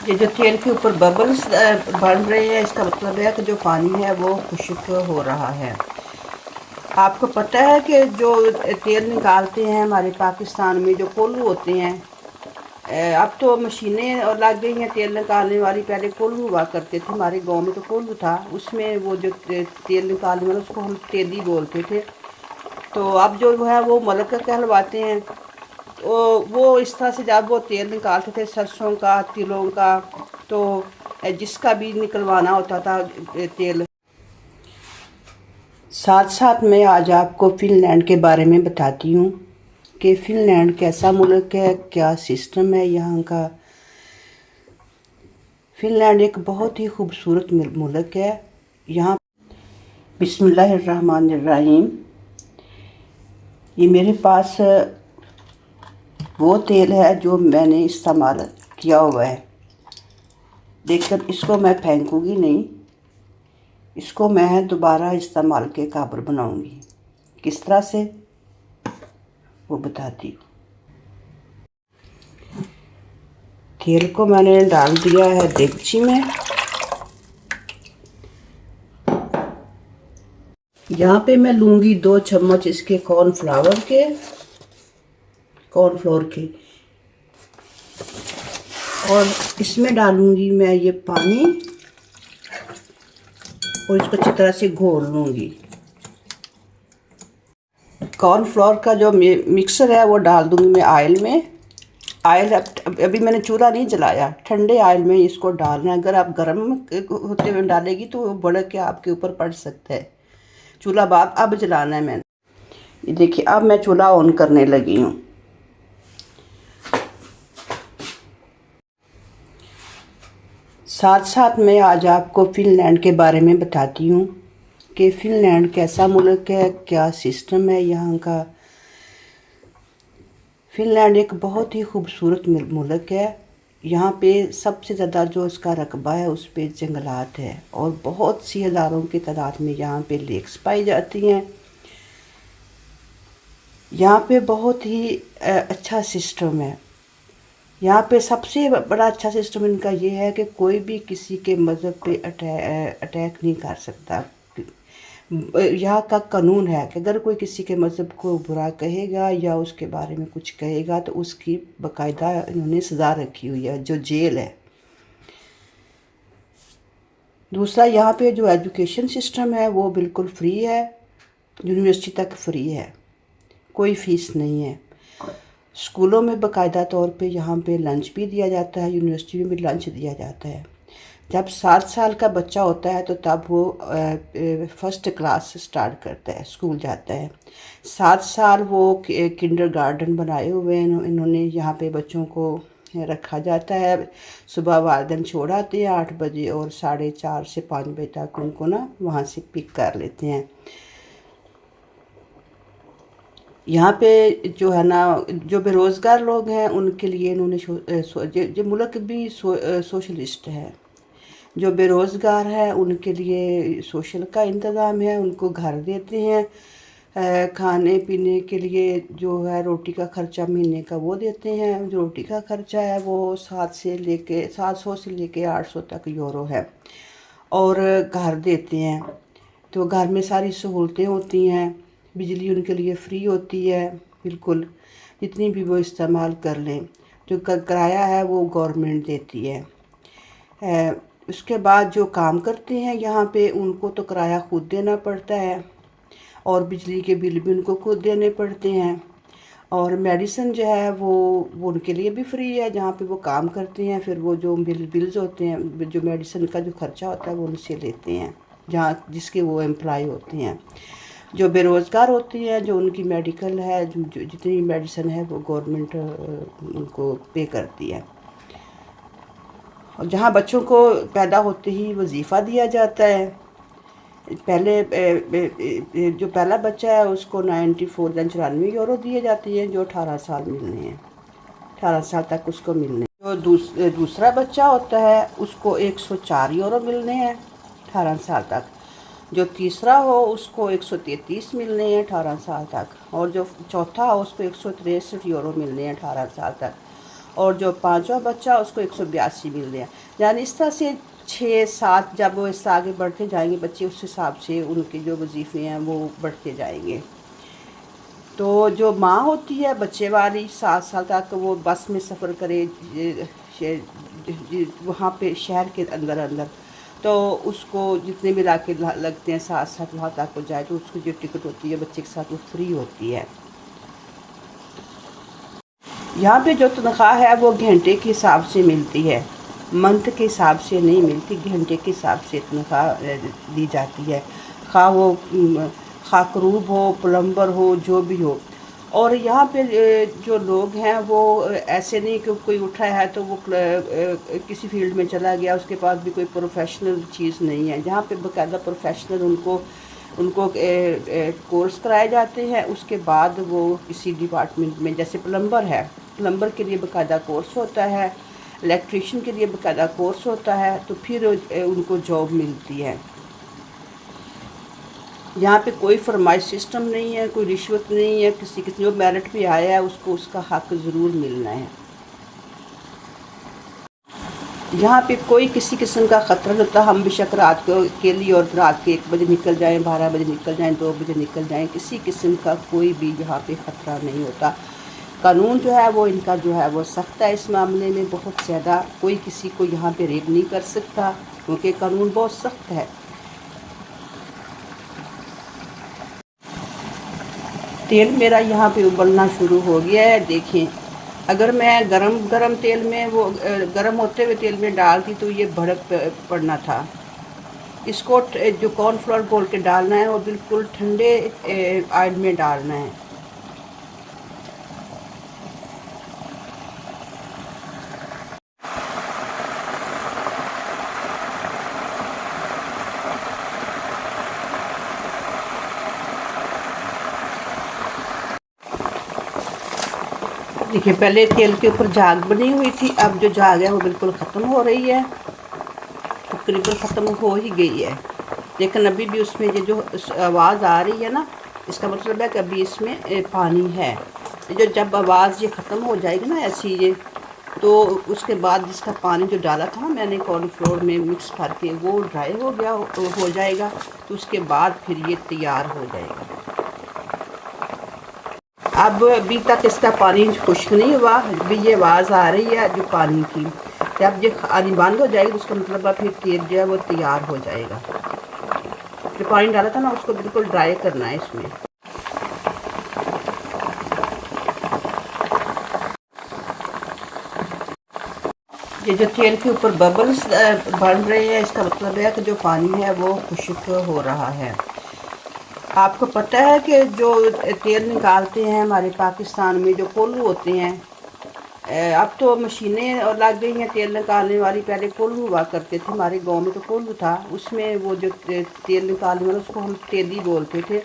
ये जो तेल के ऊपर बबल्स बन रहे हैं, इसका मतलब है कि जो पानी है वो खुश्क हो रहा है। आपको पता है कि जो तेल निकालते हैं हमारे पाकिस्तान में, जो कोल्हू होते हैं, अब तो मशीनें और लग गई हैं तेल निकालने वाली। पहले कोल्हू हुआ करते थे, हमारे गांव में तो कोल्हू था, उसमें वो जो तेल निकालने वाला उसको हम तेली बोलते थे। तो अब जो है वो मलक कहलवाते हैं। तो वो इस तरह से जब वो तेल निकालते थे सरसों का, तिलों का, तो जिसका भी निकलवाना होता था तेल। साथ साथ मैं आज आपको फ़िनलैंड के बारे में बताती हूँ कि फ़िनलैंड कैसा मुल्क है, क्या सिस्टम है यहाँ का। फ़िनलैंड एक बहुत ही खूबसूरत मुल्क है। यहाँ बिस्मिल्लाहिर्रहमानिर्रहीम। ये मेरे पास वो तेल है जो मैंने इस्तेमाल किया हुआ है, लेकिन इसको मैं फेंकूँगी नहीं, इसको मैं दोबारा इस्तेमाल के काबर बनाऊँगी। किस तरह से वो बताती हूँ। तेल को मैंने डाल दिया है देगची में। यहाँ पे मैं लूँगी 2 चम्मच इसके कॉर्नफ्लावर के, और इसमें डालूँगी मैं ये पानी और इसको अच्छी तरह से घोल लूँगी। कॉर्नफ्लोर का जो मिक्सर है वो डाल दूँगी मैं ऑयल में। ऑयल अभी मैंने चूल्हा नहीं जलाया, ठंडे ऑयल में इसको डालना है। अगर आप गर्म होते हुए डालेगी तो वो बढ़ के आपके ऊपर पड़ सकता है। चूल्हा बाद अब जलाना है मैंने। ये देखिए, अब मैं चूल्हा ऑन करने लगी हूँ। साथ साथ मैं आज आपको फ़िनलैंड के बारे में बताती हूँ कि फ़िनलैंड कैसा मुल्क है, क्या सिस्टम है यहाँ का। फ़िनलैंड एक बहुत ही खूबसूरत मुल्क है। यहाँ पे सबसे ज़्यादा जो इसका रकबा है उस पे जंगलात है, और बहुत सी हज़ारों की तादाद में यहाँ पे लेक्स पाई जाती हैं। यहाँ पे बहुत ही अच्छा सिस्टम है। यहाँ पे सबसे बड़ा अच्छा सिस्टम इनका ये है कि कोई भी किसी के मज़हब पे अटैक नहीं कर सकता। यहाँ का कानून है कि अगर कोई किसी के मज़हब को बुरा कहेगा या उसके बारे में कुछ कहेगा तो उसकी बाकायदा इन्होंने सज़ा रखी हुई है, जो जेल है। दूसरा, यहाँ पे जो एजुकेशन सिस्टम है वो बिल्कुल फ्री है, यूनिवर्सिटी तक फ्री है, कोई फ़ीस नहीं है। स्कूलों में बाकायदा तौर पे यहाँ पे लंच भी दिया जाता है, यूनिवर्सिटी में भी लंच दिया जाता है। जब 7 साल का बच्चा होता है तो तब वो फर्स्ट क्लास स्टार्ट करता है, स्कूल जाता है। 7 साल वो किंडरगार्टन बनाए हुए हैं इन्होंने, यहाँ पे बच्चों को रखा जाता है। सुबह वालिदैन छोड़ आते हैं 8 बजे, और 4:30 से 5 बजे तक उनको ना वहाँ से पिक कर लेते हैं। यहाँ पे जो है ना, जो बेरोज़गार लोग हैं उनके लिए इन्होंने जो मुल्क भी सोशलिस्ट है। जो बेरोज़गार है उनके लिए सोशल का इंतज़ाम है, उनको घर देते हैं, खाने पीने के लिए जो है रोटी का ख़र्चा महीने का वो देते हैं। जो रोटी का ख़र्चा है वो 700 से लेके 800 तक यूरो है, और घर देते हैं। तो घर में सारी सहूलतें होती हैं, बिजली उनके लिए फ्री होती है बिल्कुल, जितनी भी वो इस्तेमाल कर लें। जो किराया है वो गवर्नमेंट देती है। उसके बाद जो काम करते हैं यहाँ पे उनको तो किराया खुद देना पड़ता है, और बिजली के बिल भी उनको खुद देने पड़ते हैं। और मेडिसिन जो है वो उनके लिए भी फ्री है जहाँ पे वो काम करते हैं। फिर वो जो बिल्स होते हैं, जो मेडिसिन का जो खर्चा होता है वो उनसे लेते हैं जहाँ जिसके वो एम्प्लॉय होते हैं। जो बेरोज़गार होते हैं, जो उनकी मेडिकल है, जो जितनी मेडिसिन है वो गवर्नमेंट उनको पे करती है। और जहाँ बच्चों को पैदा होते ही वजीफ़ा दिया जाता है। पहले जो पहला बच्चा है उसको 94 या 94 यूरो दिए जाते हैं, जो 18 साल मिलने हैं, 18 साल तक उसको मिलने। जो दूसरा बच्चा होता है उसको 104 यूरो मिलने हैं 18 साल तक। जो तीसरा हो उसको 133 मिलने हैं 18 साल तक, और जो चौथा हो उसको 163 यूरो मिलने हैं 18 साल तक। और जो पांचवा बच्चा उसको 182 मिल रहे हैं। यानी इस तरह से 6-7 जब वो इससे आगे बढ़ते जाएंगे बच्चे, उस हिसाब से उनके जो वजीफ़े हैं वो बढ़ते जाएंगे। तो जो माँ होती है बच्चे वाली 7 साल तक वो बस में सफ़र करे वहाँ पे शहर के अंदर अंदर, तो उसको जितने भी इलाके लगते हैं 7-7 वहाँ तक वो जाए तो उसकी जो टिकट होती है बच्चे के साथ वो फ्री होती है। यहाँ पे जो तनख्वाह है वो घंटे के हिसाब से मिलती है, मंथ के हिसाब से नहीं मिलती, घंटे के हिसाब से तनख्वाह दी जाती है। खा वो खाकरूब हो, प्लम्बर हो, जो भी हो। और यहाँ पे जो लोग हैं वो ऐसे नहीं कि कोई उठा है तो वो किसी फील्ड में चला गया, उसके पास भी कोई प्रोफेशनल चीज़ नहीं है। यहाँ पे बाकायदा प्रोफेशनल उनको उनको कोर्स कराए जाते हैं, उसके बाद वो किसी डिपार्टमेंट में, जैसे प्लम्बर है, प्लम्बर के लिए बाकायदा कोर्स होता है, इलेक्ट्रीशियन के लिए बाकायदा कोर्स होता है, तो फिर उनको जॉब मिलती है। यहाँ पे कोई फरमाइश सिस्टम नहीं है, कोई रिश्वत नहीं है, किसी जो मेरिट पे आया है उसको उसका हक ज़रूर मिलना है। यहाँ पे कोई किसी किस्म का ख़तरा नहीं होता। हम बेशक रात के लिए और रात के 1 बजे निकल जाएं, 12 बजे निकल जाएं, 2 बजे निकल जाएं, किसी किस्म का कोई भी यहाँ पे ख़तरा नहीं होता। कानून जो है वो इनका जो है वो सख्त है इस मामले में, बहुत ज़्यादा। कोई किसी को यहाँ पे रेप नहीं कर सकता क्योंकि कानून बहुत सख्त है। तेल मेरा यहाँ पे उबलना शुरू हो गया है, देखें। अगर मैं गरम तेल में वो गरम होते हुए तेल में डालती तो ये भड़क पड़ना था। इसको जो कॉर्नफ्लोर घोल के डालना है वो बिल्कुल ठंडे ऑयल में डालना है। देखिए पहले तेल के ऊपर झाग बनी हुई थी, अब जो झाग है वो बिल्कुल ख़त्म हो रही है, तकरीबन ख़त्म हो ही गई है। लेकिन अभी भी उसमें ये जो आवाज़ आ रही है ना, इसका मतलब है कि अभी इसमें पानी है। जो जब आवाज़ ये ख़त्म हो जाएगी ना ऐसी ये, तो उसके बाद जिसका पानी जो डाला था मैंने कॉर्नफ्लोर में मिक्स करके वो ड्राई हो गया हो जाएगा, तो उसके बाद फिर ये तैयार हो जाएगा। अब अभी तक इसका पानी खुश्क नहीं हुआ, अभी ये आवाज़ आ रही है जो पानी की। जब ये आनी बंद हो जाएगी तो उसका मतलब है फिर तेल जो है वो तैयार हो जाएगा। जो पानी डाला था ना उसको बिल्कुल ड्राई करना है इसमें। ये जो तेल के ऊपर बबल्स बन रहे हैं, इसका मतलब है कि जो पानी है वो खुश्क हो रहा है। आपको पता है कि जो तेल निकालते हैं हमारे पाकिस्तान में जो कोल्हू होते हैं, अब तो मशीनें लग गई हैं तेल निकालने वाली। पहले कोल्हू हुआ करते थे, हमारे गांव में तो कोल्हू था, उसमें वो जो तेल निकालने वाला उसको हम तेली बोलते थे।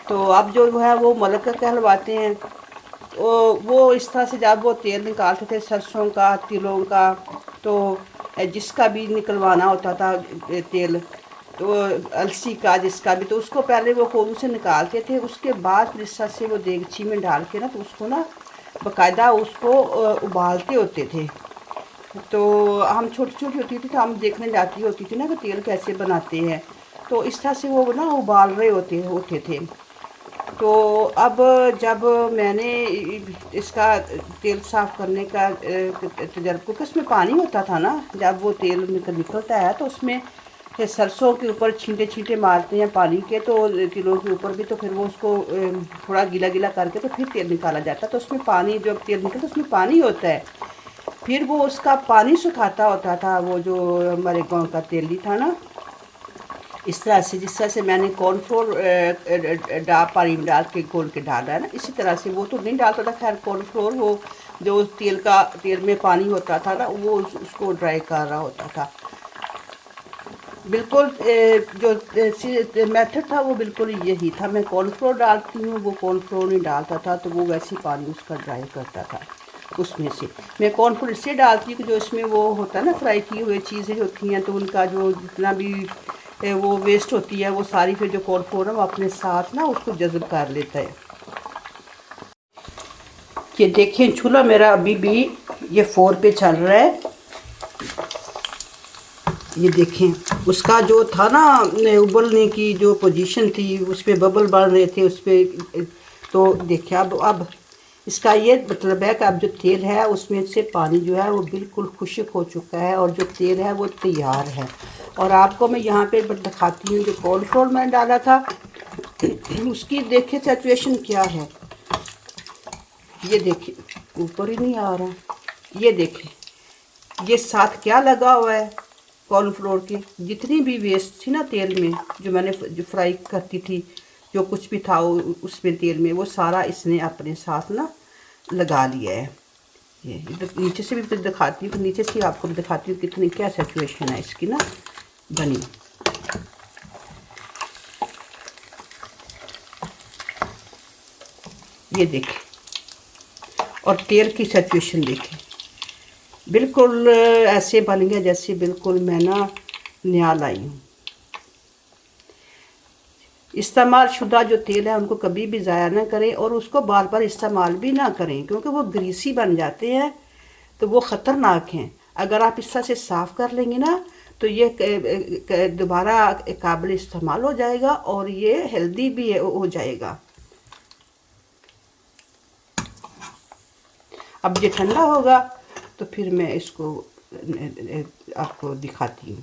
तो अब जो है वो मलका कहलवाते हैं। तो वो इस तरह से जब वो तेल निकालते थे सरसों का, तिलों का, तो जिसका भी निकलवाना होता था तेल, तो अलसी का जिसका भी, तो उसको पहले वो कोल्हू से निकालते थे। उसके बाद फिर इस तरह से वो देगची में डाल के ना, तो उसको ना बाकायदा उसको उबालते होते थे। तो हम छोटी छोटी होती थी तो हम देखने जाती होती थी ना कि तेल कैसे बनाते हैं, तो इस तरह से वो ना उबाल रहे होते थे। तो अब जब मैंने इसका तेल साफ़ करने का तजर्बा, क्योंकि उसमें पानी होता था ना, जब वो तेल निकलता है तो उसमें सरसों के ऊपर छींटे छींटे मारते हैं पानी के, तो तिलों के ऊपर भी, तो फिर वो उसको थोड़ा गीला गीला करके तो फिर तेल निकाला जाता है। तो उसमें पानी, जब तेल निकलता है उसमें पानी होता है, फिर वो उसका पानी सुखाता होता था वो जो हमारे गांव का तेली था ना। इस तरह से जिस तरह से मैंने कॉर्नफ्लोर पानी में डाल के घोल के डाला है ना, इसी तरह से वो तो नहीं डालता था खैर कॉर्नफ्लोर, वो जो तेल में पानी होता था ना वो उसको ड्राई कर रहा होता था। बिल्कुल जो मेथड था वो बिल्कुल यही था। मैं कॉर्नफ्लोर डालती हूँ, वो कॉर्नफ्लोर नहीं डालता था, तो वो वैसे ही पानी उसका ड्राई करता था। उसमें से मैं कॉर्नफ्लोर इससे डालती हूँ कि जो इसमें वो होता है ना फ्राई की हुई चीज़ें होती हैं, तो उनका जो जितना भी वो वेस्ट होती है वो सारी फिर जो कॉर्नफ्लोर है वो अपने साथ ना उसको जज़ब कर लेता है। ये देखें चूल्हा मेरा अभी भी ये 4 पे चल रहा है। ये देखें, उसका जो था ना उबलने की जो पोजीशन थी, उस पर बबल बढ़ रहे थे उस पर। तो देखिए अब इसका ये मतलब है कि अब जो तेल है उसमें से पानी जो है वो बिल्कुल खुश्क हो चुका है और जो तेल है वो तैयार है। और आपको मैं यहाँ पे दिखाती हूँ जो कॉर्नफ्लोर मैंने डाला था उसकी देखिए सैचुरेशन क्या है। ये देखिए ऊपर ही नहीं आ रहा, ये देखिए ये साथ क्या लगा हुआ है कॉर्नफ्लोर की। जितनी भी वेस्ट थी ना तेल में, जो मैंने जो फ्राई करती थी, जो कुछ भी था उसमें तेल में, वो सारा इसने अपने साथ ना लगा लिया है। ये इधर नीचे से भी दिखाती हूँ, नीचे से आपको दिखाती हूँ कितनी क्या सिचुएशन है इसकी ना बनी। ये देखें और तेल की सिचुएशन देखें, बिल्कुल ऐसे बन गया जैसे बिल्कुल मैं ना नया लाई हूँ। इस्तेमाल शुदा जो तेल है उनको कभी भी ज़ाया ना करें और उसको बार बार इस्तेमाल भी ना करें, क्योंकि वो ग्रीसी बन जाते हैं तो वो ख़तरनाक हैं। अगर आप इस तरह से साफ़ कर लेंगे ना तो ये दोबारा काबिल इस्तेमाल हो जाएगा और ये हेल्दी भी हो जाएगा। अब ये ठंडा होगा तो फिर मैं इसको आपको दिखाती हूँ।